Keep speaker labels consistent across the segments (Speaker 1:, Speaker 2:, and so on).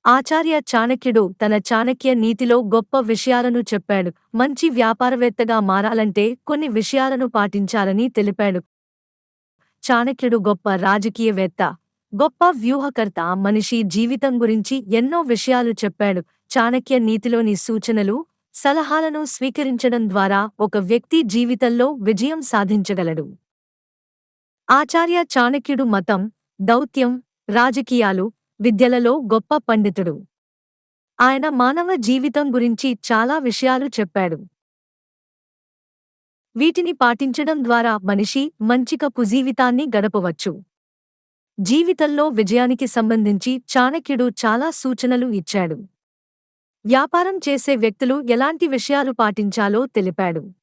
Speaker 1: ఆచార్య చాణక్యుడు తన చాణక్య నీతిలో గొప్ప విషయాలను చెప్పాడు. మంచి వ్యాపారవేత్తగా మారాలంటే కొన్ని విషయాలను పాటించాలని తెలిపాడు. చాణక్యుడు గొప్ప రాజకీయవేత్త, గొప్ప వ్యూహకర్త. మనిషి జీవితం గురించి ఎన్నో విషయాలు చెప్పాడు. చాణక్య నీతిలోని సూచనలు, సలహాలను స్వీకరించడం ద్వారా ఒక వ్యక్తి జీవితంలో విజయం సాధించగలడు. ఆచార్య చాణక్యుడు మతం, దౌత్యం, రాజకీయాలు, విద్యలలో గొప్ప పండితుడు. ఆయన మానవ జీవితం గురించి చాలా విషయాలు చెప్పాడు. వీటిని పాటించడం ద్వారా మనిషి మంచికపు జీవితాన్ని గడపవచ్చు. జీవితంలో విజయానికి సంబంధించి చాణక్యుడు చాలా సూచనలు ఇచ్చాడు. వ్యాపారం చేసే వ్యక్తులు ఎలాంటి విషయాలు పాటించాలో తెలిపాడు.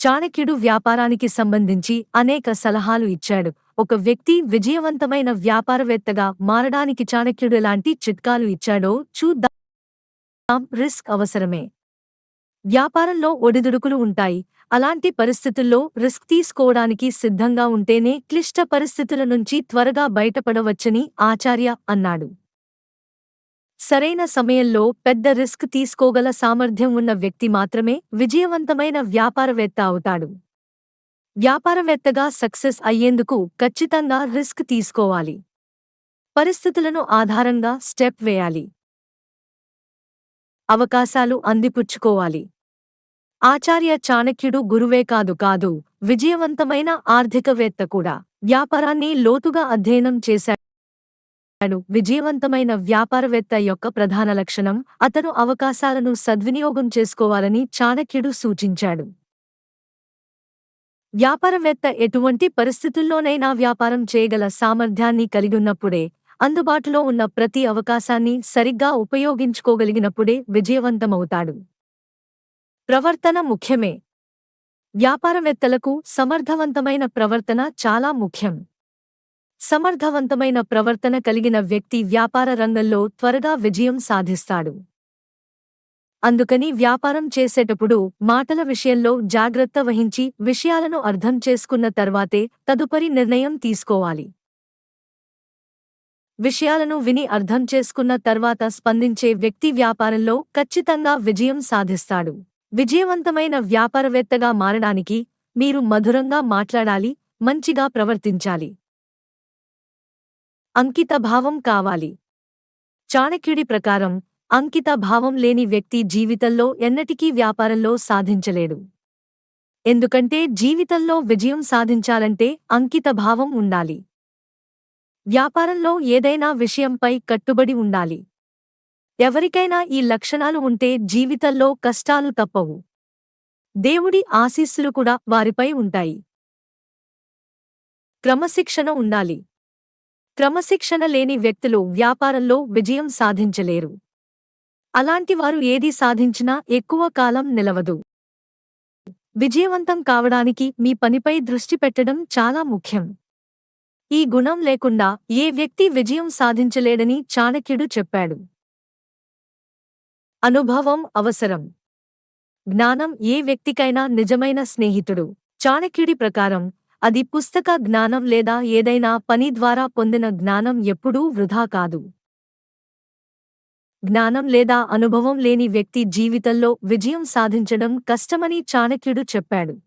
Speaker 1: చాణక్యుడు వ్యాపారానికి సంబంధించి అనేక సలహాలు ఇచ్చాడు. ఒక వ్యక్తి విజయవంతమైన వ్యాపారవేత్తగా మారడానికి చాణక్యుడు ఎలాంటి చిట్కాలు ఇచ్చాడో చూద్దాం. రిస్క్ అవసరమే. వ్యాపారంలో ఒడిదుడుకులు ఉంటాయి. అలాంటి పరిస్థితుల్లో రిస్క్ తీసుకోవడానికి సిద్ధంగా ఉంటేనే క్లిష్ట పరిస్థితుల నుంచి త్వరగా బయటపడవచ్చని ఆచార్య అన్నాడు. సరైన సమయంలో పెద్ద రిస్క్ తీసుకోగల సామర్థ్యం ఉన్న వ్యక్తి మాత్రమే విజయవంతమైన వ్యాపారవేత్త అవుతాడు. వ్యాపారవేత్తగా సక్సెస్ అయ్యేందుకు ఖచ్చితంగా రిస్క్ తీసుకోవాలి. పరిస్థితులను ఆధారంగా స్టెప్ వేయాలి. అవకాశాలు అందిపుచ్చుకోవాలి. ఆచార్య చాణక్యుడు గురువే కాదు, విజయవంతమైన ఆర్థికవేత్త కూడా. వ్యాపారాన్ని లోతుగా అధ్యయనం చేశాడు. విజయవంతమైన వ్యాపారవేత్త యొక్క ప్రధాన లక్షణం అతను అవకాశాలను సద్వినియోగం చేసుకోవాలని చాణక్యుడు సూచించాడు. వ్యాపారవేత్త ఎటువంటి పరిస్థితుల్లోనైనా వ్యాపారం చేయగల సామర్థ్యాన్ని కలిగిన్నప్పుడే, అందుబాటులో ఉన్న ప్రతి అవకాశాన్ని సరిగ్గా ఉపయోగించుకోగలిగినప్పుడే విజయవంతమవుతాడు. ప్రవర్తన ముఖ్యమే. వ్యాపారవేత్తలకు సమర్థవంతమైన ప్రవర్తన చాలా ముఖ్యం. సమర్థవంతమైన ప్రవర్తన కలిగిన వ్యక్తి వ్యాపార రంగంలో త్వరగా విజయం సాధిస్తాడు. అందుకని వ్యాపారం చేసేటప్పుడు మాటల విషయంలో జాగ్రత్త వహించి విషయాలను అర్థం చేసుకున్న తర్వాతే తదుపరి నిర్ణయం తీసుకోవాలి. విషయాలను విని అర్థం చేసుకున్న తర్వాత స్పందించే వ్యక్తి వ్యాపారంలో ఖచ్చితంగా విజయం సాధిస్తాడు. విజయవంతమైన వ్యాపారవేత్తగా మారడానికి మీరు మధురంగా మాట్లాడాలి, మంచిగా ప్రవర్తించాలి. అంకితభావం కావాలి. చాణక్యుడి ప్రకారం అంకిత భావం లేని వ్యక్తి జీవితంలో ఎన్నటికీ వ్యాపారంలో సాధించలేడు. ఎందుకంటే జీవితంలో విజయం సాధించాలంటే అంకిత భావం ఉండాలి. వ్యాపారంలో ఏదైనా విషయంపై కట్టుబడి ఉండాలి. ఎవరికైనా ఈ లక్షణాలు ఉంటే జీవితంలో కష్టాలు తప్పవు. దేవుడి ఆశీస్సులు కూడా వారిపై ఉంటాయి. క్రమశిక్షణ ఉండాలి. క్రమశిక్షణ లేని వ్యక్తులు వ్యాపారంలో విజయం సాధించలేరు. అలాంటి వారు ఏది సాధించినా ఎక్కువ కాలం నిలవదు. విజయవంతం కావడానికి మీ పనిపై దృష్టి పెట్టడం చాలా ముఖ్యం. ఈ గుణం లేకుండా ఏ వ్యక్తి విజయం సాధించలేడని చాణక్యుడు చెప్పాడు. అనుభవం అవసరం. జ్ఞానం ఏ వ్యక్తికైనా నిజమైన స్నేహితుడు. చాణక్యుడి ప్రకారం అది పుస్తక జ్ఞానం లేదా ఏదైనా పని ద్వారా పొందిన జ్ఞానం ఎప్పుడూ వృధా కాదు. జ్ఞానం లేదా అనుభవం లేని వ్యక్తి జీవితంలో విజయం సాధించడం కష్టమని చాణక్యుడు చెప్పాడు.